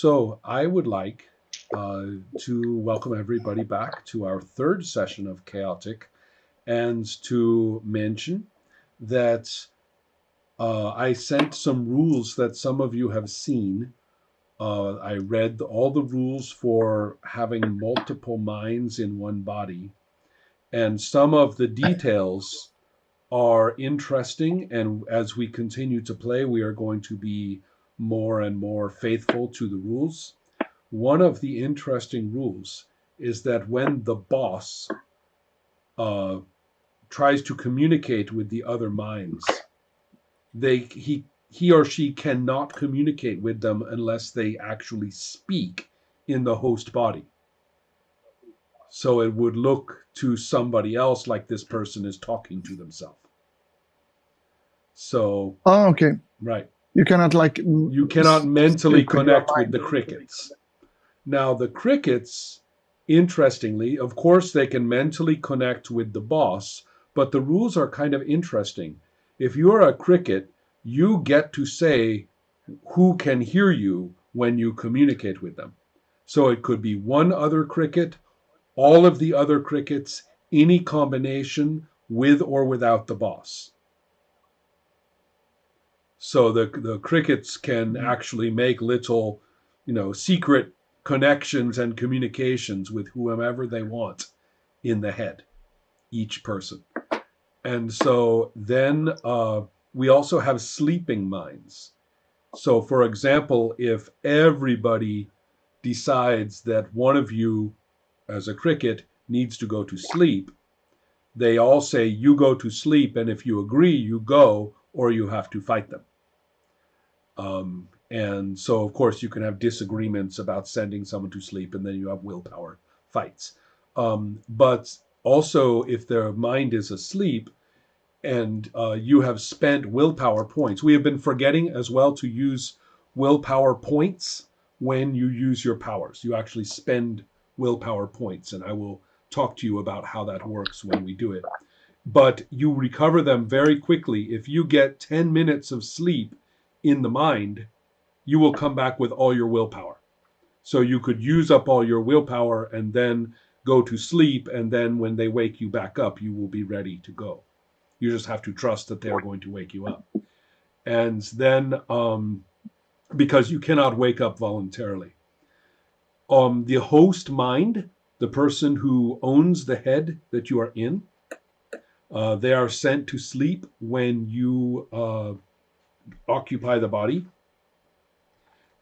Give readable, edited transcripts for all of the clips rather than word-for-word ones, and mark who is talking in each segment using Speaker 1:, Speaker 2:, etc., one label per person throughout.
Speaker 1: So I would like to welcome everybody back to our third session of Chaotic and to mention that I sent some rules that some of you have seen. I read all the rules for having multiple minds in one body, and some of the details are interesting. And as we continue to play, we are going to be more and more faithful to the rules. One of the interesting rules is that when the boss uh, tries to communicate with the other minds, he or she cannot communicate with them unless they actually speak in the host body. So it would look to somebody else like this person is talking to themselves. So,
Speaker 2: Oh, okay.
Speaker 1: right.
Speaker 2: You cannot like
Speaker 1: You cannot mentally
Speaker 2: speak with your
Speaker 1: connect with
Speaker 2: mind.
Speaker 1: the crickets. Now, the crickets, interestingly, of course, they can mentally connect with the boss, but the rules are kind of interesting. If you're a cricket, you get to say who can hear you when you communicate with them. So it could be one other cricket, all of the other crickets, any combination with or without the boss. So the crickets can actually make little, secret connections and communications with whomever they want in the head, each person. And so then we also have sleeping minds. So, for example, if everybody decides that one of you, as a cricket, needs to go to sleep, they all say, you go to sleep, and if you agree, you go, or you have to fight them. And so, of course, you can have disagreements about sending someone to sleep, and then you have willpower fights. But also, if their mind is asleep and you have spent willpower points, we have been forgetting as well to use willpower points when you use your powers. You actually spend willpower points, and I will talk to you about how that works when we do it. But you recover them very quickly. If you get 10 minutes of sleep in the mind, you will come back with all your willpower. So you could use up all your willpower and then go to sleep, and then when they wake you back up, you will be ready to go. You just have to trust that they're going to wake you up. And then, because you cannot wake up voluntarily, the host mind, the person who owns the head that you are in, they are sent to sleep when you occupy the body.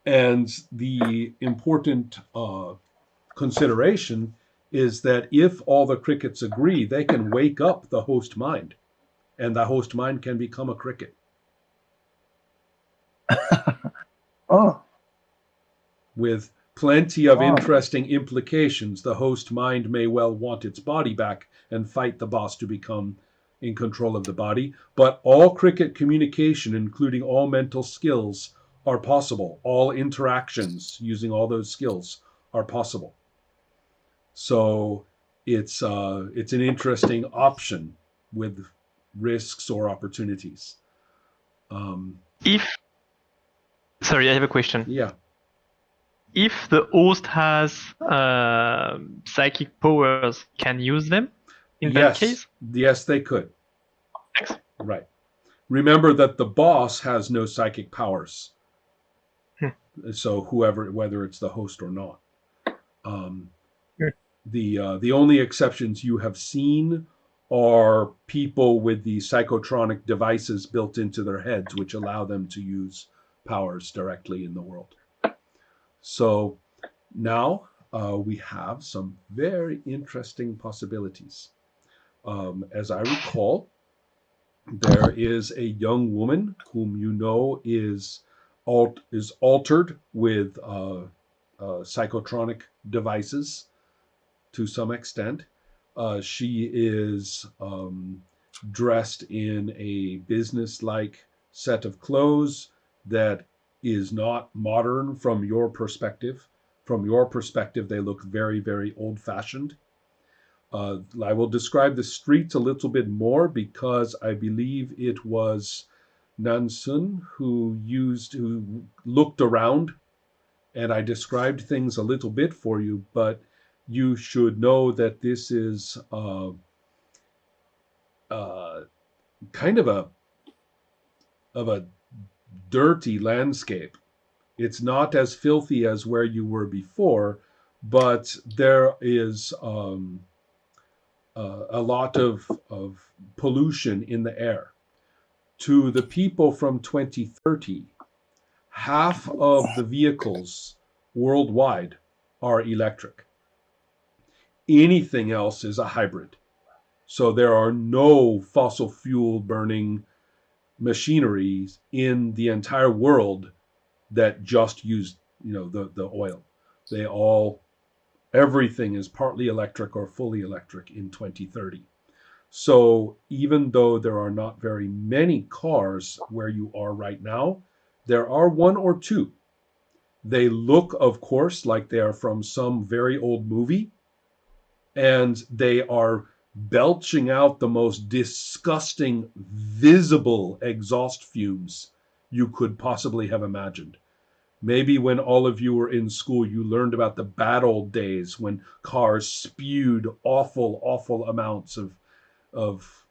Speaker 1: And the important consideration is that if all the crickets agree, they can wake up the host mind, and the host mind can become a cricket.
Speaker 2: Oh,
Speaker 1: With plenty of interesting implications, the host mind may well want its body back and fight the boss to become in control of the body. But all cricket communication, including all mental skills, are possible. All interactions using all those skills are possible. So it's an interesting option with risks or opportunities.
Speaker 3: If Sorry, I have a question.
Speaker 1: Yeah.
Speaker 3: If the host has psychic powers, can use them in that case?
Speaker 1: Yes, they could.
Speaker 3: Thanks.
Speaker 1: Right. Remember that the boss has no psychic powers. So whether it's the host or not. The only exceptions you have seen are people with the psychotronic devices built into their heads, which allow them to use powers directly in the world. So now we have some very interesting possibilities. As I recall, there is a young woman whom you know is altered with psychotronic devices to some extent. She is dressed in a business-like set of clothes that is not modern from your perspective. From your perspective, they look very, very old-fashioned. I will describe the streets a little bit more because I believe it was Nansun who looked around and I described things a little bit for you, but you should know that this is uh, kind of a dirty landscape. It's not as filthy as where you were before, but there is a lot of pollution in the air. To the people from 2030, half of the vehicles worldwide are electric. Anything else is a hybrid. So there are no fossil fuel burning machineries in the entire world that just use, the oil. They all Everything is partly electric or fully electric in 2030. So even though there are not very many cars where you are right now, there are one or two. They look, of course, like they are from some very old movie, and they are belching out the most disgusting, visible exhaust fumes you could possibly have imagined. Maybe when all of you were in school, you learned about the bad old days when cars spewed awful, awful amounts of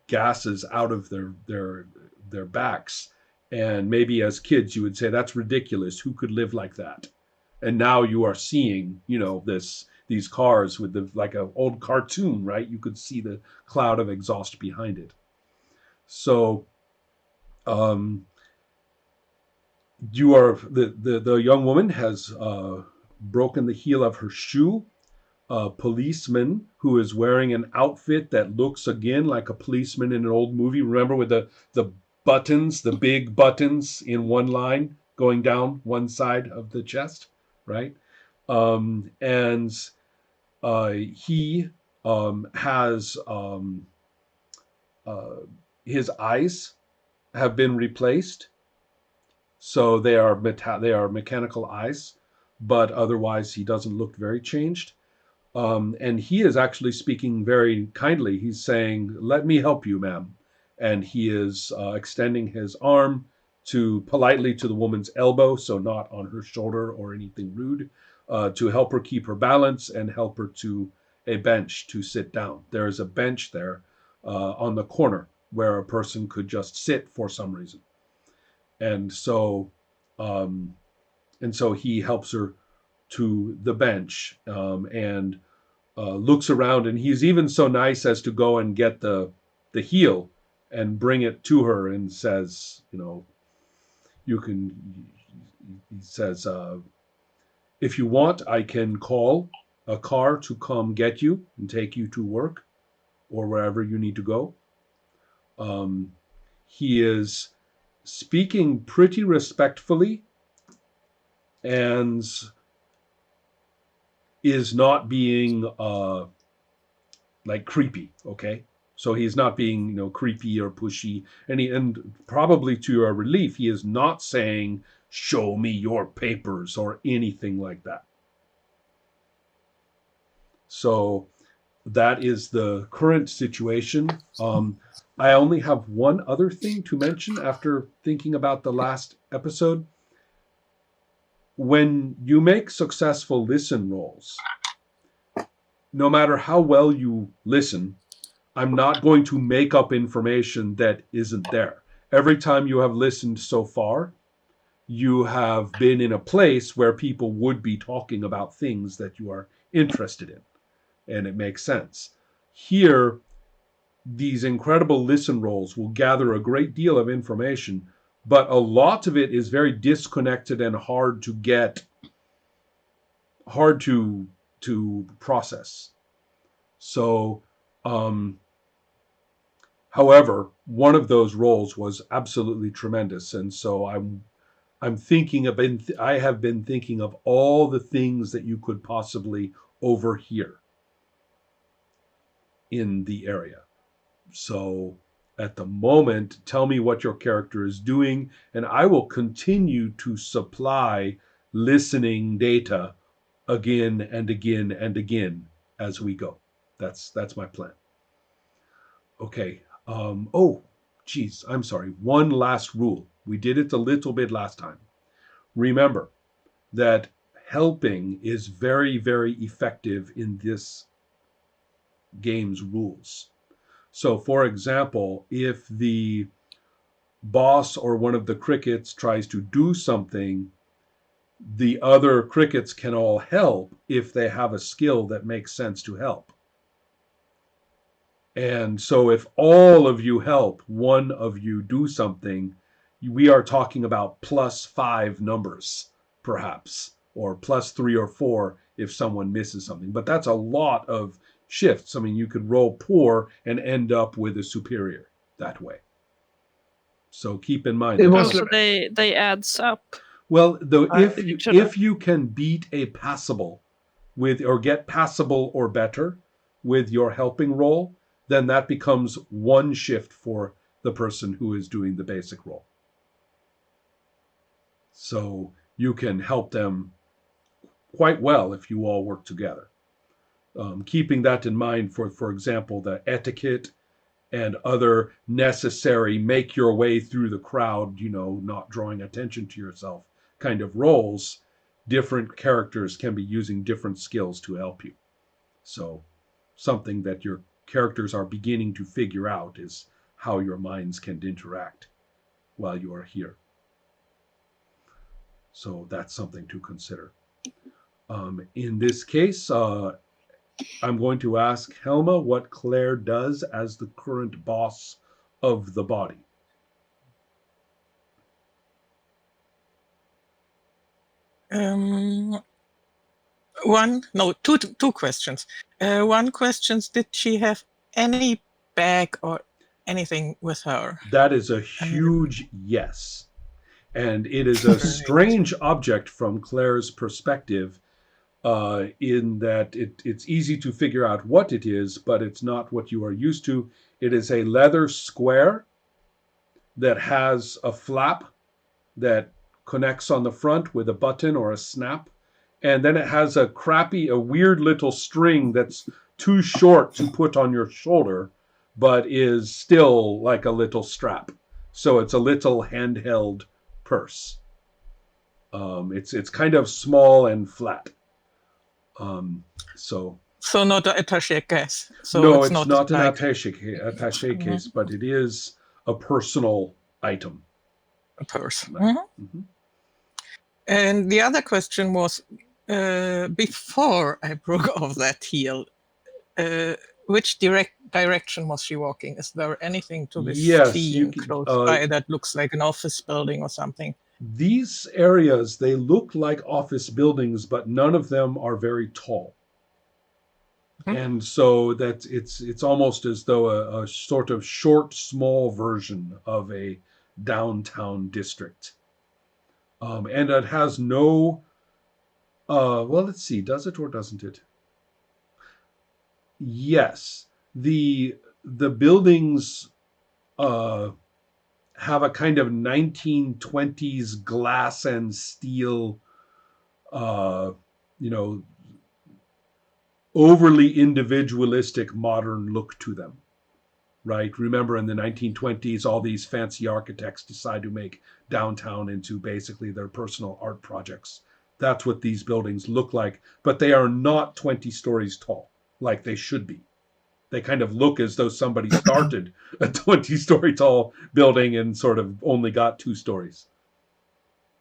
Speaker 1: gases out of their backs. And maybe as kids, you would say, that's ridiculous. Who could live like that? And now you are seeing, these cars with like an old cartoon, right? You could see the cloud of exhaust behind it. So, um, the young woman has broken the heel of her shoe. A policeman who is wearing an outfit that looks again like a policeman in an old movie. Remember, with the buttons, the big buttons in one line going down one side of the chest, right? And he has uh, his eyes have been replaced, so they are mechanical eyes, but otherwise he doesn't look very changed. And he is actually speaking very kindly. He's saying, "Let me help you, ma'am," and he is extending his arm politely to the woman's elbow, so not on her shoulder or anything rude, to help her keep her balance and help her to a bench to sit down. There is a bench there on the corner where a person could just sit for some reason, and so um, he helps her to the bench, and looks around, and he's even so nice as to go and get the heel and bring it to her and says, you can. He says, if you want, I can call a car to come get you and take you to work or wherever you need to go. Um, he is speaking pretty respectfully and is not being like creepy, okay? So he's not being, creepy or pushy. And probably to your relief, he is not saying, "Show me your papers," or anything like that. So that is the current situation. I only have one other thing to mention after thinking about the last episode. When you make successful listen rolls, no matter how well you listen, I'm not going to make up information that isn't there. Every time you have listened so far, you have been in a place where people would be talking about things that you are interested in, and it makes sense. Here, these incredible listen rolls will gather a great deal of information, but a lot of it is very disconnected and hard to process. So, however, one of those roles was absolutely tremendous, and so I have been thinking of all the things that you could possibly overhear in the area. So at the moment, tell me what your character is doing, and I will continue to supply listening data again and again and again as we go. That's my plan. Okay. Oh, geez, I'm sorry. One last rule. We did it a little bit last time. Remember, that helping is very, very effective in this game's rules. So, for example, if the boss or one of the crickets tries to do something, the other crickets can all help if they have a skill that makes sense to help. And so if all of you help one of you do something, we are talking about +5 numbers, perhaps, or +3 or 4 if someone misses something. But that's a lot of shifts. I mean, you could roll poor and end up with a superior that way. So keep in mind.
Speaker 2: It
Speaker 4: Oh,
Speaker 2: was
Speaker 4: so they adds up.
Speaker 1: Well, though,
Speaker 4: each other.
Speaker 1: if you can beat a passable with, or get passable or better with your helping roll, then that becomes 1 shift for the person who is doing the basic roll. So you can help them quite well if you all work together. Keeping that in mind for example, the etiquette and other necessary make your way through the crowd, not drawing attention to yourself kind of roles, different characters can be using different skills to help you. So something that your characters are beginning to figure out is how your minds can interact while you are here. So that's something to consider. In this case, I'm going to ask Helma what Claire does as the current boss of the body.
Speaker 5: Two questions. One question: did she have any bag or anything with her?
Speaker 1: That is a huge yes. And it is a strange object from Claire's perspective, in that it's easy to figure out what it is, but it's not what you are used to. It is a leather square that has a flap that connects on the front with a button or a snap. And then it has a weird little string that's too short to put on your shoulder, but is still like a little strap. So it's a little handheld purse. It's kind of small and flat. So
Speaker 5: not an attaché case. So
Speaker 1: no,
Speaker 5: it's
Speaker 1: not an
Speaker 5: like...
Speaker 1: attaché case, but it is a personal item.
Speaker 5: A purse.
Speaker 1: Mm-hmm.
Speaker 5: And the other question was, before I broke off that heel, which direction was she walking? Is there anything to be seen close by that looks like an office building or something?
Speaker 1: These areas, they look like office buildings, but none of them are very tall. Mm-hmm. And so that it's almost as though a sort of short, small version of a downtown district. And it has no, well, let's see, does it or doesn't it? Yes, the buildings have a kind of 1920s glass and steel, overly individualistic modern look to them, right? Remember, in the 1920s, all these fancy architects decide to make downtown into basically their personal art projects. That's what these buildings look like, but they are not 20 stories tall like they should be. They kind of look as though somebody started a 20-story tall building and sort of only got 2 stories.